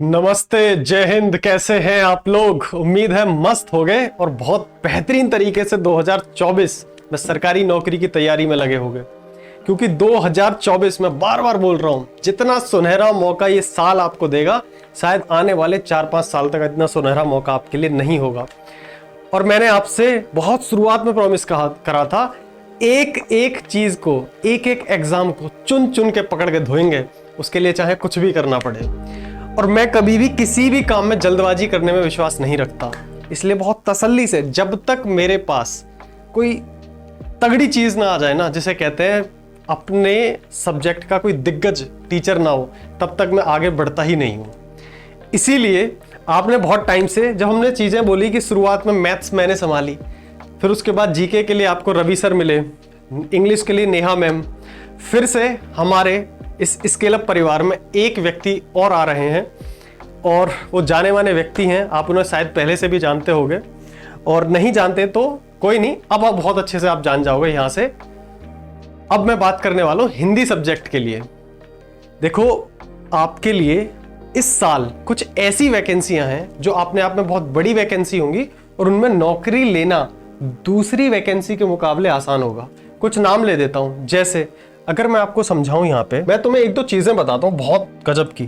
नमस्ते, जय हिंद। कैसे हैं आप लोग? उम्मीद है मस्त हो गए और बहुत बेहतरीन तरीके से 2024 में सरकारी नौकरी की तैयारी में लगे होंगे। क्योंकि 2024 में बार बार बोल रहा हूं, जितना सुनहरा मौका ये साल आपको देगा, शायद आने वाले 4-5 साल तक इतना सुनहरा मौका आपके लिए नहीं होगा। और मैंने आपसे बहुत शुरुआत में प्रॉमिस करा था, एक एक चीज को, एक एक एग्जाम को चुन चुन के पकड़ के धोएंगे, उसके लिए चाहे कुछ भी करना पड़े। और मैं कभी भी किसी भी काम में जल्दबाजी करने में विश्वास नहीं रखता, इसलिए बहुत तसल्ली से, जब तक मेरे पास कोई तगड़ी चीज ना आ जाए ना, जिसे कहते हैं अपने सब्जेक्ट का कोई दिग्गज टीचर ना हो, तब तक मैं आगे बढ़ता ही नहीं हूं। इसीलिए आपने बहुत टाइम से, जब हमने चीजें बोली कि शुरुआत में मैथ्स मैंने संभाली, फिर उसके बाद जीके के लिए आपको रवि सर मिले, इंग्लिश के लिए नेहा मैम, फिर से हमारे इस स्केल अप परिवार में एक व्यक्ति और आ रहे हैं, और वो जाने माने व्यक्ति हैं। आप उन्हें शायद पहले से भी जानते होंगे, और नहीं जानते तो कोई नहीं, अब आप बहुत अच्छे से आप जान जाओगे यहां से। अब मैं बात करने वाला हूं हिंदी सब्जेक्ट के लिए। देखो, आपके लिए इस साल कुछ ऐसी वैकेंसियां हैं जो अपने आप में बहुत बड़ी वैकेंसी होंगी, और उनमें नौकरी लेना दूसरी वैकेंसी के मुकाबले आसान होगा। कुछ नाम ले देता हूं, जैसे अगर मैं आपको समझाऊं, यहां पे मैं तुम्हें एक दो चीजें बताता हूं बहुत गजब की।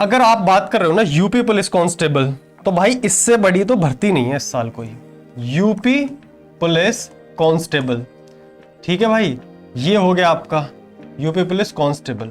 अगर आप बात कर रहे हो ना यूपी पुलिस कांस्टेबल, तो भाई इससे बड़ी तो भर्ती नहीं है इस साल कोई। यूपी पुलिस कांस्टेबल, ठीक है भाई, ये हो गया आपका UP police constable.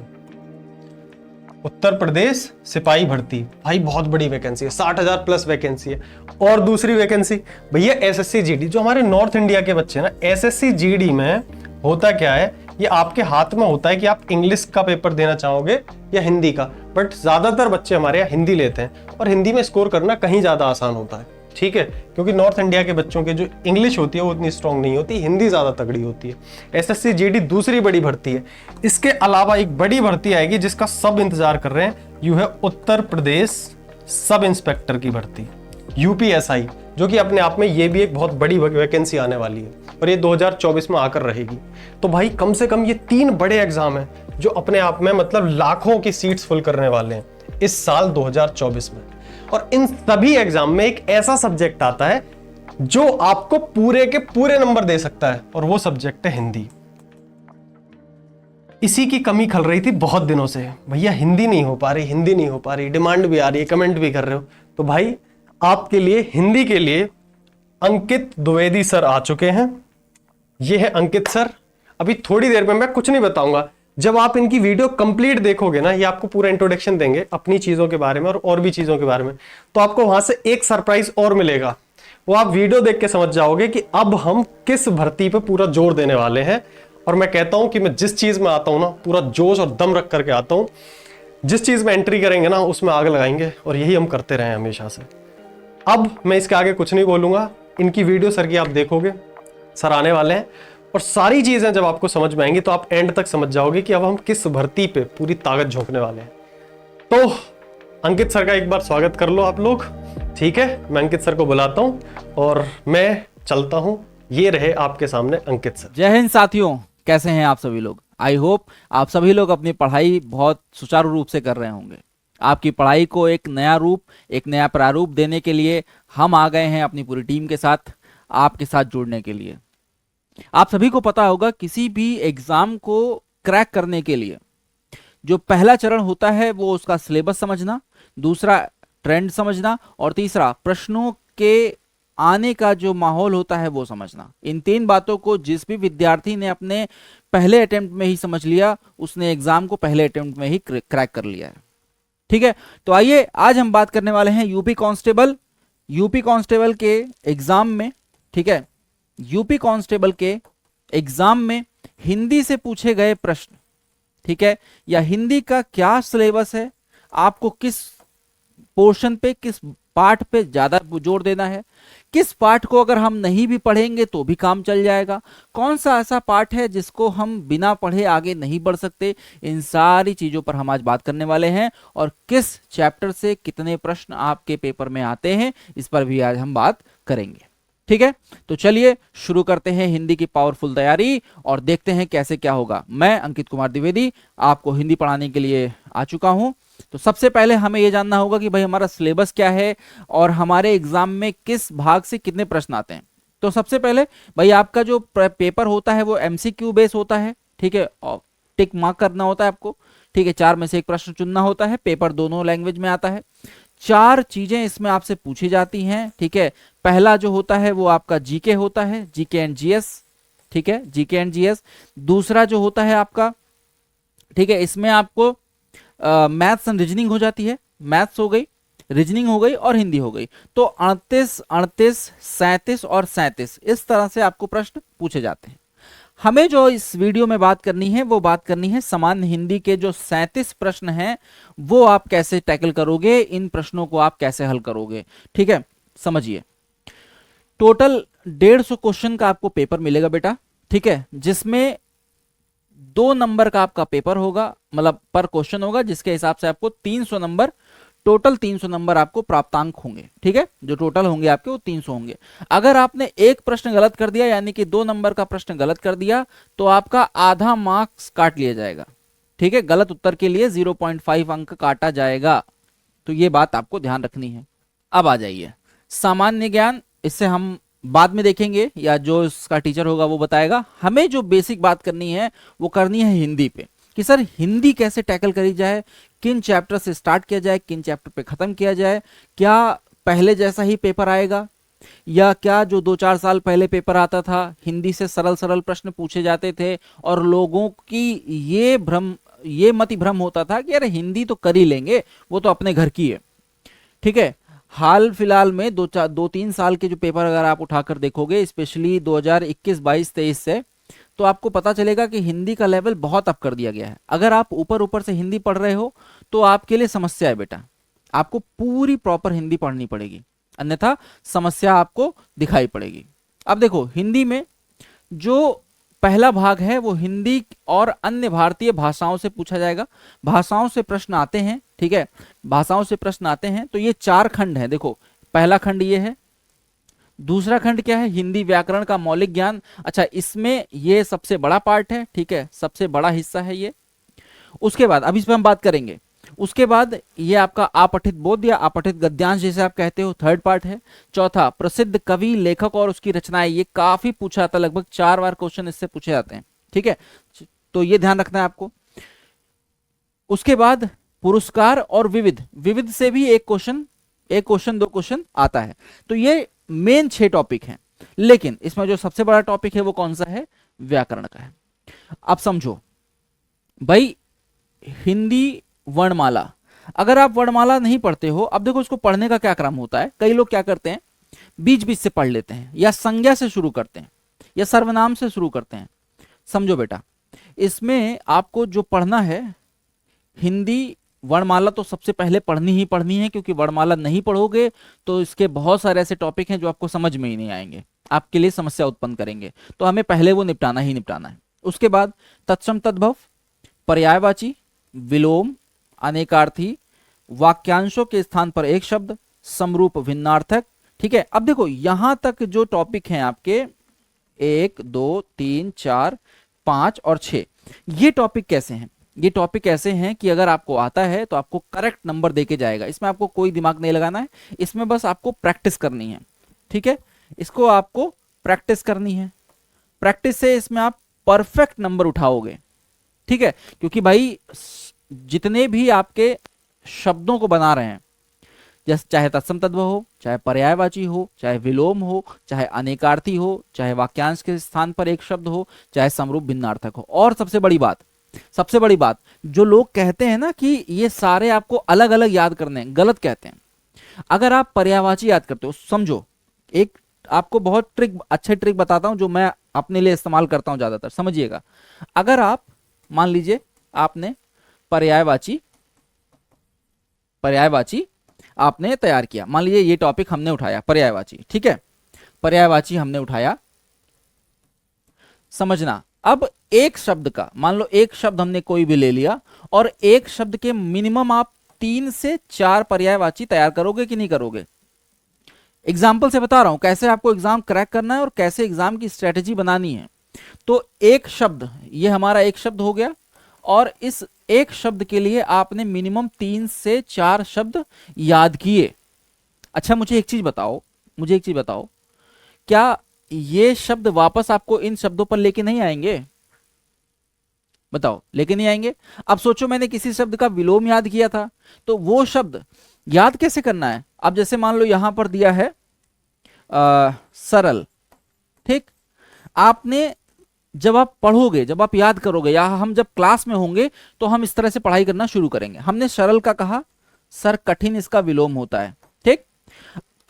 Uttar Pradesh सिपाही भर्ती, भाई बहुत बड़ी वैकेंसी है, 60,000 प्लस वैकेंसी है। और दूसरी वैकेंसी भैया एसएससी जीडी, जो हमारे नॉर्थ इंडिया के बच्चे हैं ना, एसएससी जीडी में होता क्या है, ये आपके हाथ में होता है कि आप इंग्लिश का पेपर देना चाहोगे या हिंदी का। बट ज्यादातर बच्चे हमारे यहाँ हिंदी लेते हैं, और हिंदी में स्कोर करना कहीं ज्यादा आसान होता है, ठीक है, क्योंकि नॉर्थ इंडिया के बच्चों के जो इंग्लिश होती है वो उतनी स्ट्रांग नहीं होती, हिंदी ज्यादा तगड़ी होती है। एसएससी जीडी दूसरी बड़ी भर्ती है। इसके अलावा एक बड़ी भर्ती आएगी जिसका सब इंतजार कर रहे हैं, यू है उत्तर प्रदेश सब इंस्पेक्टर की भर्ती, यूपीएसआई, जो कि अपने आप में ये भी एक बहुत बड़ी वैकेंसी आने वाली है, और ये 2024 में आकर रहेगी। तो भाई कम से कम ये 3 बड़े एग्जाम हैं जो अपने आप में मतलब लाखों की सीट्स फुल करने वाले हैं इस साल 2024 में। और इन सभी एग्जाम में एक ऐसा सब्जेक्ट आता है जो आपको पूरे के पूरे नंबर दे सकता है, और वो सब्जेक्ट है हिंदी। इसी की कमी खल रही थी बहुत दिनों से, भैया हिंदी नहीं हो पा रही, हिंदी नहीं हो पा रही, डिमांड भी आ रही है, कमेंट भी कर रहे हो। तो भाई आपके लिए हिंदी के लिए अंकित द्विवेदी सर आ चुके हैं। ये है अंकित सर। अभी थोड़ी देर में मैं कुछ नहीं बताऊंगा, जब आप इनकी वीडियो कंप्लीट देखोगे ना, ये आपको पूरा इंट्रोडक्शन देंगे अपनी चीजों के बारे में और भी चीजों के बारे में, तो आपको वहां से एक सरप्राइज और मिलेगा। वो आप वीडियो देख के समझ जाओगे कि अब हम किस भर्ती पे पूरा जोर देने वाले हैं। और मैं कहता हूं कि मैं जिस चीज में आता हूं ना, पूरा जोश और दम रख करके आता हूं। जिस चीज में एंट्री करेंगे ना, उसमें आग लगाएंगे, और यही हम करते रहे हमेशा से। अब मैं इसके आगे कुछ नहीं बोलूंगा, इनकी वीडियो सर की आप देखोगे, सर आने वाले हैं, और सारी चीजें जब आपको समझ में आएंगी तो आप एंड तक समझ जाओगे कि अब हम किस भर्ती पे पूरी ताकत झोंकने वाले हैं। तो अंकित सर का एक बार स्वागत कर लो आप लोग, ठीक है। मैं अंकित सर को बुलाता हूं और मैं चलता हूं। ये रहे आपके सामने अंकित सर। जय हिंद साथियों, कैसे हैं आप सभी लोग? आई होप आप सभी लोग अपनी पढ़ाई बहुत सुचारू रूप से कर रहे होंगे। आपकी पढ़ाई को एक नया रूप, एक नया प्रारूप देने के लिए हम आ गए हैं अपनी पूरी टीम के साथ, आपके साथ जुड़ने के लिए। आप सभी को पता होगा, किसी भी एग्जाम को क्रैक करने के लिए जो पहला चरण होता है वो उसका सिलेबस समझना, दूसरा ट्रेंड समझना, और तीसरा प्रश्नों के आने का जो माहौल होता है वो समझना। इन 3 बातों को जिस भी विद्यार्थी ने अपने पहले अटेम्प्ट में ही समझ लिया, उसने एग्जाम को पहले अटेम्प्ट में ही क्रैक कर लिया है, ठीक है। तो आइए आज हम बात करने वाले हैं यूपी कांस्टेबल के एग्जाम में, ठीक है। यूपी कांस्टेबल के एग्जाम में हिंदी से पूछे गए प्रश्न, ठीक है, या हिंदी का क्या सिलेबस है, आपको किस पोर्शन पे, किस पार्ट पे ज्यादा जोर देना है, किस पार्ट को अगर हम नहीं भी पढ़ेंगे तो भी काम चल जाएगा, कौन सा ऐसा पार्ट है जिसको हम बिना पढ़े आगे नहीं बढ़ सकते, इन सारी चीजों पर हम आज बात करने वाले हैं। और किस चैप्टर से कितने प्रश्न आपके पेपर में आते हैं, इस पर भी आज हम बात करेंगे, ठीक है। तो चलिए शुरू करते हैं हिंदी की पावरफुल तैयारी और देखते हैं कैसे क्या होगा। मैं अंकित कुमार द्विवेदी आपको हिंदी पढ़ाने के लिए आ चुका हूं। तो सबसे पहले हमें यह जानना होगा कि भाई हमारा सिलेबस क्या है और हमारे एग्जाम में किस भाग से कितने प्रश्न आते हैं। तो सबसे पहले भाई आपका जो पेपर होता है वो एमसीक्यू बेस होता है, ठीक है, और टिक मार्क करना होता है आपको, ठीक है, 4 में से एक प्रश्न चुनना होता है, पेपर दोनों लैंग्वेज में आता है, 4 चीजें इसमें आपसे पूछी जाती हैं, ठीक है। पहला जो होता है वो आपका जीके होता है, जीके एंड जीएस, ठीक है, जीके एंड जीएस। दूसरा जो होता है आपका, ठीक है, इसमें आपको मैथ्स एंड रीजनिंग हो जाती है, मैथ्स हो गई, रीजनिंग हो गई और हिंदी हो गई। तो 38, 38, 37 और 37 इस तरह से आपको प्रश्न पूछे जाते हैं। हमें जो इस वीडियो में बात करनी है वो बात करनी है सामान्य हिंदी के जो 37 प्रश्न हैं वो आप कैसे टैकल करोगे, इन प्रश्नों को आप कैसे हल करोगे, ठीक है। समझिए, टोटल 150 क्वेश्चन का आपको पेपर मिलेगा बेटा, ठीक है, जिसमें 2 नंबर का आपका पेपर होगा, मतलब पर क्वेश्चन होगा, जिसके हिसाब से आपको 300 नंबर, टोटल 300 नंबर आपको प्राप्तांक होंगे, ठीक है, जो टोटल होंगे आपके वो 300 होंगे। अगर आपने एक प्रश्न गलत कर दिया, यानी कि 2 नंबर का प्रश्न गलत कर दिया, तो आपका आधा मार्क्स काट लिया जाएगा, ठीक है, गलत उत्तर के लिए 0.5 अंक काटा जाएगा। तो ये बात आपको ध्यान रखनी है। अब आ जाइए सामान्य ज्ञान, इससे हम बाद में देखेंगे या जो इसका टीचर होगा वो बताएगा। हमें जो बेसिक बात करनी है वो करनी है हिंदी पे, कि सर हिंदी कैसे टैकल करी जाए, किन चैप्टर से स्टार्ट किया जाए, किन चैप्टर पे खत्म किया जाए, क्या पहले जैसा ही पेपर आएगा या क्या जो 2-4 साल पहले पेपर आता था हिंदी से सरल सरल प्रश्न पूछे जाते थे और लोगों की ये मति भ्रम होता था कि अरे हिंदी तो कर ही लेंगे, वो तो अपने घर की है, ठीक है। हाल फिलहाल में 2-3 साल के जो पेपर अगर आप उठाकर देखोगे, स्पेशली 2021, 22, 23 से, तो आपको पता चलेगा कि हिंदी का लेवल बहुत अप कर दिया गया है। अगर आप ऊपर ऊपर से हिंदी पढ़ रहे हो तो आपके लिए समस्या है बेटा, आपको पूरी प्रॉपर हिंदी पढ़नी पड़ेगी, अन्यथा समस्या आपको दिखाई पड़ेगी। अब देखो हिंदी में जो पहला भाग है वो हिंदी और अन्य भारतीय भाषाओं से पूछा जाएगा। भाषाओं से प्रश्न आते हैं, ठीक है, भाषाओं से प्रश्न आते हैं। तो ये 4 खंड है, देखो पहला खंड ये है, दूसरा खंड क्या है, हिंदी व्याकरण का मौलिक ज्ञान। अच्छा, इसमें ये सबसे बड़ा पार्ट है, ठीक है, सबसे बड़ा हिस्सा है ये। उसके बाद अब इस पर हम बात करेंगे। उसके बाद ये आपका अपठित बोध या अपठित गद्यांश जिसे आप कहते हो, 3rd पार्ट है। चौथा प्रसिद्ध कवि, लेखक और उसकी रचनाएं, ये काफी पूछा जाता है, लगभग 4 बार क्वेश्चन इससे पूछे जाते हैं, ठीक है, तो ये ध्यान रखना है आपको। उसके बाद पुरस्कार और विविध, विविध से भी एक क्वेश्चन 2 क्वेश्चन आता है। तो ये मेन 6 टॉपिक हैं, लेकिन इसमें जो सबसे बड़ा टॉपिक है वो कौन सा है, व्याकरण का है। अब समझो भाई, हिंदी वर्णमाला, अगर आप वर्णमाला नहीं पढ़ते हो, अब देखो इसको पढ़ने का क्या क्रम होता है, कई लोग क्या करते हैं बीच बीच से पढ़ लेते हैं, या संज्ञा से शुरू करते हैं या सर्वनाम से शुरू करते हैं। समझो बेटा, इसमें आपको जो पढ़ना है, हिंदी वर्णमाला तो सबसे पहले पढ़नी ही पढ़नी है, क्योंकि वर्णमाला नहीं पढ़ोगे तो इसके बहुत सारे ऐसे टॉपिक हैं जो आपको समझ में ही नहीं आएंगे, आपके लिए समस्या उत्पन्न करेंगे, तो हमें पहले वो निपटाना ही निपटाना है। उसके बाद तत्सम तद्भव, पर्यायवाची, विलोम, अनेकार्थी, वाक्यांशों के स्थान पर एक शब्द, समरूप भिन्नार्थक, ठीक है। अब देखो यहां तक जो टॉपिक हैं आपके 1, 2, 3, 4, 5 और 6, ये टॉपिक कैसे हैं, ये टॉपिक ऐसे हैं कि अगर आपको आता है तो आपको करेक्ट नंबर देके जाएगा। इसमें आपको कोई दिमाग नहीं लगाना है, इसमें बस आपको प्रैक्टिस करनी है, ठीक है, इसको आपको प्रैक्टिस करनी है। प्रैक्टिस से इसमें आप परफेक्ट नंबर उठाओगे, ठीक है, क्योंकि भाई जितने भी आपके शब्दों को बना रहे हैं, जैसे चाहे तत्सम तद्भव हो, चाहे पर्यायवाची हो, चाहे विलोम हो, चाहे अनेकार्थी हो, चाहे वाक्यांश के स्थान पर एक शब्द हो, चाहे समरूप भिन्नार्थक हो। और सबसे बड़ी बात जो लोग कहते हैं ना कि ये सारे आपको अलग अलग याद करने हैं, गलत कहते हैं। अगर आप पर्यायवाची याद करते हो, समझो एक आपको बहुत अच्छे ट्रिक बताता हूं जो मैं अपने लिए इस्तेमाल करता हूं ज्यादातर, समझिएगा। अगर आप मान लीजिए आपने पर्यायवाची आपने तैयार किया, मान लीजिए ये टॉपिक हमने उठाया पर्यायवाची, ठीक है, पर्यायवाची हमने उठाया, समझना। अब एक शब्द का, मान लो एक शब्द हमने कोई भी ले लिया, और एक शब्द के मिनिमम आप 3 से 4 पर्यायवाची तैयार करोगे कि नहीं करोगे। एग्जाम्पल से बता रहा हूं कैसे आपको एग्जाम क्रैक करना है और कैसे एग्जाम की स्ट्रेटेजी बनानी है। तो एक शब्द, ये हमारा एक शब्द हो गया, और इस एक शब्द के लिए आपने मिनिमम 3 से 4 शब्द याद किए। अच्छा मुझे एक चीज बताओ, क्या ये शब्द वापस आपको इन शब्दों पर लेके नहीं आएंगे? बताओ, लेके नहीं आएंगे। अब सोचो मैंने किसी शब्द का विलोम याद किया था, तो वो शब्द याद कैसे करना है? अब जैसे मान लो यहां पर दिया है सरल, ठीक। आपने जब आप पढ़ोगे, जब आप याद करोगे, या हम जब क्लास में होंगे तो हम इस तरह से पढ़ाई करना शुरू करेंगे। हमने सरल का कहा, सर कठिन इसका विलोम होता है, ठीक।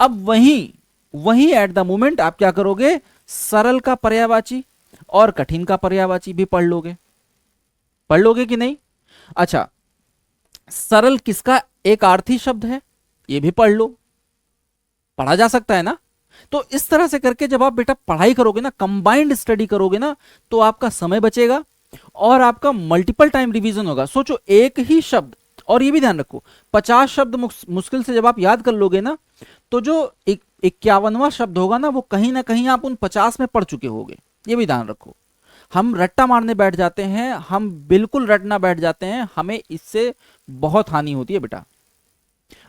अब वही एट द मोमेंट आप क्या करोगे, सरल का पर्यायवाची और कठिन का पर्यायवाची भी पढ़ लोगे कि नहीं? अच्छा, सरल किसका एक आर्थी शब्द है, ये भी पढ़ लो, पढ़ा जा सकता है ना। तो इस तरह से करके जब आप बेटा पढ़ाई करोगे ना, कंबाइंड स्टडी करोगे ना, तो आपका समय बचेगा और आपका मल्टीपल टाइम रिवीजन होगा। सोचो एक ही शब्द, और ये भी ध्यान रखो 50 शब्द मुश्किल से जब आप याद कर लोगे ना, तो जो 51वां शब्द होगा ना, वो कहीं ना कहीं आप उन 50 में पढ़ चुके होगे। ये भी ध्यान रखो। हम रट्टा मारने बैठ जाते हैं, हम बिल्कुल रटना बैठ जाते हैं, हमें इससे बहुत हानि होती है बेटा।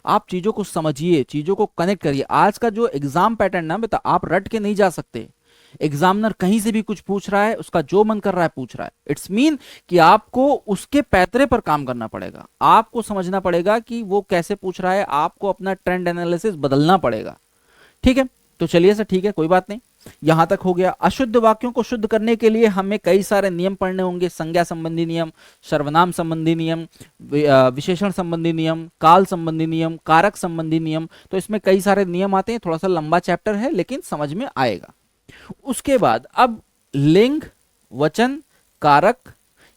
आप चीजों को समझिए, चीजों को कनेक्ट करिए। आज का जो एग्जाम पैटर्न ना बेटा, आप रट के नहीं जा सकते। एग्जामिनर कहीं से भी कुछ पूछ रहा है, उसका जो मन कर रहा है पूछ रहा है, इट्स मीन कि आपको उसके पैतरे पर काम करना पड़ेगा। आपको समझना पड़ेगा कि वो कैसे पूछ रहा है, आपको अपना ट्रेंड एनालिसिस बदलना पड़ेगा, ठीक है। तो चलिए सर, ठीक है, कोई बात नहीं, यहां तक हो गया। अशुद्ध वाक्यों को शुद्ध करने के लिए हमें कई सारे नियम पढ़ने होंगे। संज्ञा संबंधी नियम, सर्वनाम संबंधी नियम, विशेषण संबंधी नियम, काल संबंधी नियम, कारक संबंधी नियम। तो इसमें कई सारे नियम आते हैं, थोड़ा सा लंबा चैप्टर है लेकिन समझ में आएगा। उसके बाद अब लिंग, वचन, कारक,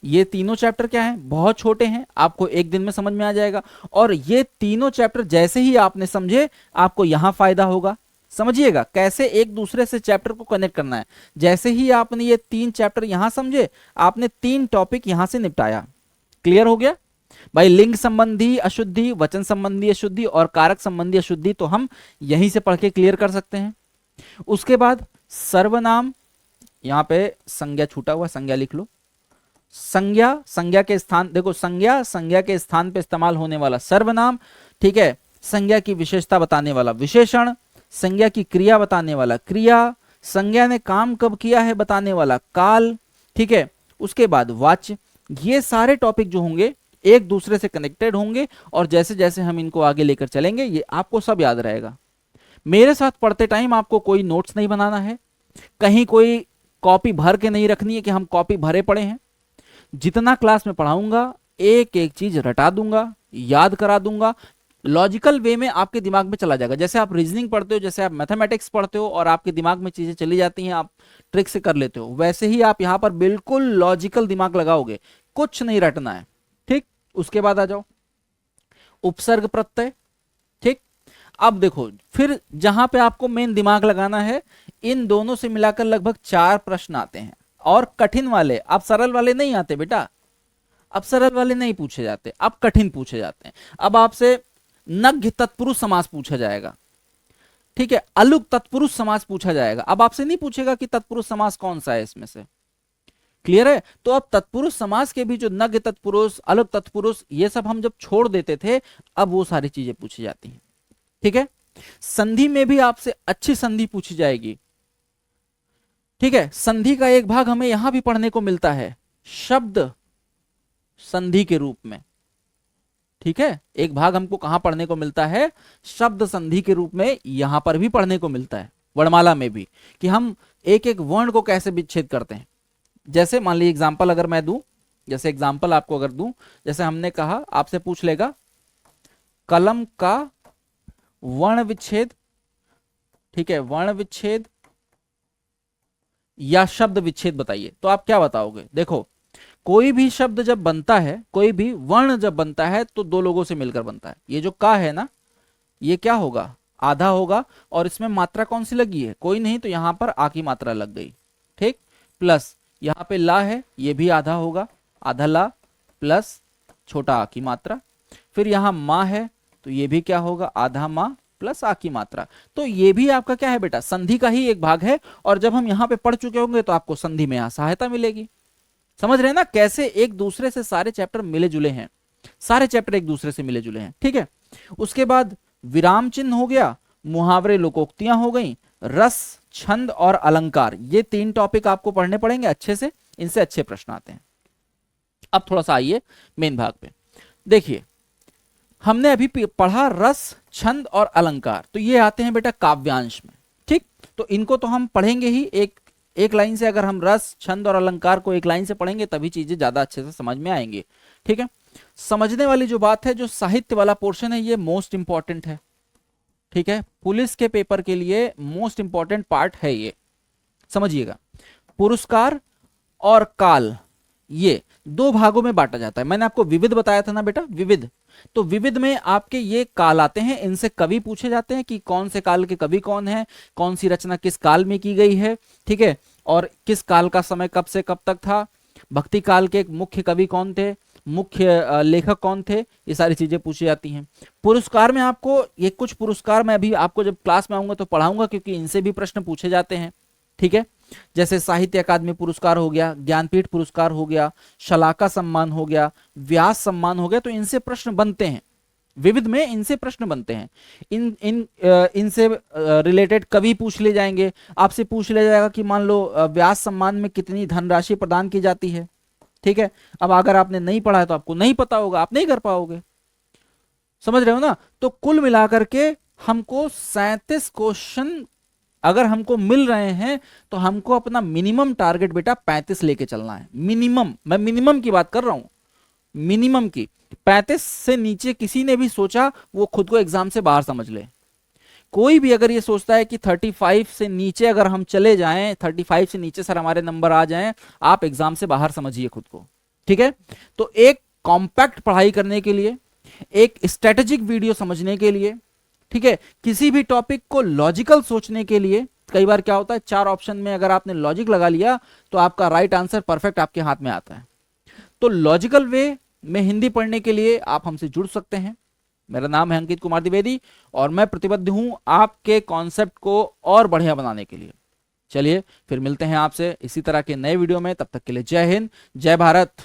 ये तीनों चैप्टर क्या हैं, बहुत छोटे हैं, आपको एक दिन में समझ में आ जाएगा। और ये तीनों चैप्टर जैसे ही आपने समझे, आपको यहां फायदा होगा। समझिएगा कैसे एक दूसरे से चैप्टर को कनेक्ट करना है। जैसे ही आपने ये 3 चैप्टर यहां समझे, आपने 3 टॉपिक यहां से निपटाया। क्लियर हो गया भाई? लिंग संबंधी अशुद्धि, वचन संबंधी अशुद्धि और कारक संबंधी अशुद्धि तो हम यहीं से पढ़ के क्लियर कर सकते हैं। उसके बाद सर्वनाम, यहां पे संज्ञा छूटा हुआ, संज्ञा लिख लो। संज्ञा के स्थान, देखो संज्ञा के स्थान पे इस्तेमाल होने वाला सर्वनाम, ठीक है। संज्ञा की विशेषता बताने वाला विशेषण, संज्ञा की क्रिया बताने वाला क्रिया, संज्ञा ने काम कब किया है बताने वाला काल, ठीक है। उसके बाद वाच्य। ये सारे टॉपिक जो होंगे एक दूसरे से कनेक्टेड होंगे, और जैसे जैसे हम इनको आगे लेकर चलेंगे ये आपको सब याद रहेगा। मेरे साथ पढ़ते टाइम आपको कोई नोट्स नहीं बनाना है, कहीं कोई कॉपी भर के नहीं रखनी है कि हम कॉपी भरे पड़े हैं। जितना क्लास में पढ़ाऊंगा एक एक चीज रटा दूंगा, याद करा दूंगा, लॉजिकल वे में आपके दिमाग में चला जाएगा। जैसे आप रीजनिंग पढ़ते हो, जैसे आप मैथमेटिक्स पढ़ते हो और आपके दिमाग में चीजें चली जाती हैं, आप ट्रिक से कर लेते हो, वैसे ही आप यहां पर बिल्कुल लॉजिकल दिमाग लगाओगे, कुछ नहीं रटना है, ठीक। उसके बाद आ जाओ उपसर्ग प्रत्यय, ठीक। अब देखो फिर जहां पे आपको मेन दिमाग लगाना है, इन दोनों से मिलाकर लगभग 4 प्रश्न आते हैं, और कठिन वाले, अब सरल वाले नहीं आते बेटा, अब सरल वाले नहीं पूछे जाते, अब कठिन पूछे जाते हैं। अब आपसे नग्न तत्पुरुष समास पूछा जाएगा, ठीक है, अलुक तत्पुरुष समास पूछा जाएगा। अब आपसे नहीं पूछेगा कि तत्पुरुष समास कौन सा है इसमें से, क्लियर है? तो अब तत्पुरुष समास के भी जो नग्न तत्पुरुष, अलुक तत्पुरुष, ये सब हम जब छोड़ देते थे, अब वो सारी चीजें पूछी जाती हैं, ठीक है। संधि में भी आपसे अच्छी संधि पूछी जाएगी, ठीक है। संधि का एक भाग हमें यहां भी पढ़ने को मिलता है, शब्द संधि के रूप में, ठीक है। एक भाग हमको कहां पढ़ने को मिलता है, शब्द संधि के रूप में, यहां पर भी पढ़ने को मिलता है, वर्णमाला में भी, कि हम एक एक वर्ण को कैसे विच्छेद करते हैं। जैसे मान लीजिए एग्जाम्पल अगर मैं दूं, जैसे एग्जाम्पल आपको अगर दूं, जैसे हमने कहा, आपसे पूछ लेगा कलम का वर्ण विच्छेद, ठीक है, वर्ण विच्छेद या शब्द विच्छेद बताइए, तो आप क्या बताओगे? देखो कोई भी शब्द जब बनता है, कोई भी वर्ण जब बनता है, तो 2 लोगों से मिलकर बनता है। ये जो का है ना, ये क्या होगा, आधा होगा, और इसमें मात्रा कौन सी लगी है, कोई नहीं, तो यहां पर आ की मात्रा लग गई, ठीक। प्लस यहां पे ला है, ये भी आधा होगा, आधा ला प्लस छोटा आ की मात्रा। फिर यहां माँ है, तो ये भी क्या होगा, आधा माँ प्लस आ की मात्रा। तो ये भी आपका क्या है बेटा, संधि का ही एक भाग है। और जब हम यहां पे पढ़ चुके होंगे तो आपको संधि में यहां सहायता मिलेगी, समझ रहे हैं ना कैसे एक दूसरे से सारे चैप्टर मिले जुले हैं, सारे चैप्टर एक दूसरे से मिले जुले हैं। ठीक है, उसके बाद विराम चिन्ह हो गया, मुहावरे लोकोक्तियां हो गई, रस छंद और अलंकार, ये 3 टॉपिक आपको पढ़ने पड़ेंगे अच्छे से, इनसे अच्छे प्रश्न आते हैं। अब थोड़ा सा आइए मेन भाग पे। देखिए हमने अभी पढ़ा रस छंद और अलंकार, तो ये आते हैं बेटा काव्यांश में। ठीक, तो इनको तो हम पढ़ेंगे ही एक लाइन से। अगर हम रस छंद और अलंकार को एक लाइन से पढ़ेंगे तभी चीजें ज्यादा अच्छे से समझ में आएंगी। ठीक है, समझने वाली जो बात है, जो साहित्य वाला पोर्शन है, ये मोस्ट इंपॉर्टेंट है। ठीक है, पुलिस के पेपर के लिए मोस्ट इंपॉर्टेंट पार्ट है ये, समझिएगा। पुरस्कार और काल, ये 2 भागों में बांटा जाता है। मैंने आपको विविध बताया था ना बेटा, विविध, तो विविध में आपके ये काल आते हैं, इनसे कवि पूछे जाते हैं कि कौन से काल के कवि कौन है, कौन सी रचना किस काल में की गई है। ठीक है, और किस काल का समय कब से कब तक था, भक्ति काल के मुख्य कवि कौन थे, मुख्य लेखक कौन थे, ये सारी चीजें पूछी जाती हैं। पुरस्कार में आपको ये कुछ पुरस्कार मैं अभी आपको जब क्लास में आऊंगा तो पढ़ाऊंगा, क्योंकि इनसे भी प्रश्न पूछे जाते हैं। ठीक है, जैसे साहित्य अकादमी पुरस्कार हो गया, ज्ञानपीठ पुरस्कार हो गया, शलाका सम्मान हो गया, व्यास सम्मान हो गया, तो इनसे प्रश्न बनते हैं, विविध में इनसे प्रश्न बनते हैं। इनसे रिलेटेड कवि पूछ ले जाएंगे, आपसे पूछ लिया जाएगा कि मान लो व्यास सम्मान में कितनी धनराशि प्रदान की जाती है। ठीक है, अब अगर आपने नहीं पढ़ा है तो आपको नहीं पता होगा, आप नहीं कर पाओगे, समझ रहे हो ना। तो कुल मिलाकर के हमको 37 क्वेश्चन अगर हमको मिल रहे हैं तो हमको अपना मिनिमम टारगेट बेटा 35 लेके चलना है। मिनिमम, मैं मिनिमम की बात कर रहा हूं, मिनिमम की। 35 से नीचे किसी ने भी सोचा वो खुद को एग्जाम से बाहर समझ ले। कोई भी अगर ये सोचता है कि 35 से नीचे अगर हम चले जाएं, 35 से नीचे सर हमारे नंबर आ जाएं, आप एग्जाम से बाहर समझिए खुद को। ठीक है, तो एक कॉम्पैक्ट पढ़ाई करने के लिए, एक स्ट्रेटेजिक वीडियो समझने के लिए, ठीक है, किसी भी टॉपिक को लॉजिकल सोचने के लिए, कई बार क्या होता है 4 ऑप्शन में अगर आपने लॉजिक लगा लिया तो आपका राइट आंसर परफेक्ट आपके हाथ में आता है। तो लॉजिकल वे में हिंदी पढ़ने के लिए आप हमसे जुड़ सकते हैं। मेरा नाम है अंकित कुमार द्विवेदी और मैं प्रतिबद्ध हूं आपके कॉन्सेप्ट को और बढ़िया बनाने के लिए। चलिए फिर मिलते हैं आपसे इसी तरह के नए वीडियो में, तब तक के लिए जय हिंद, जय भारत।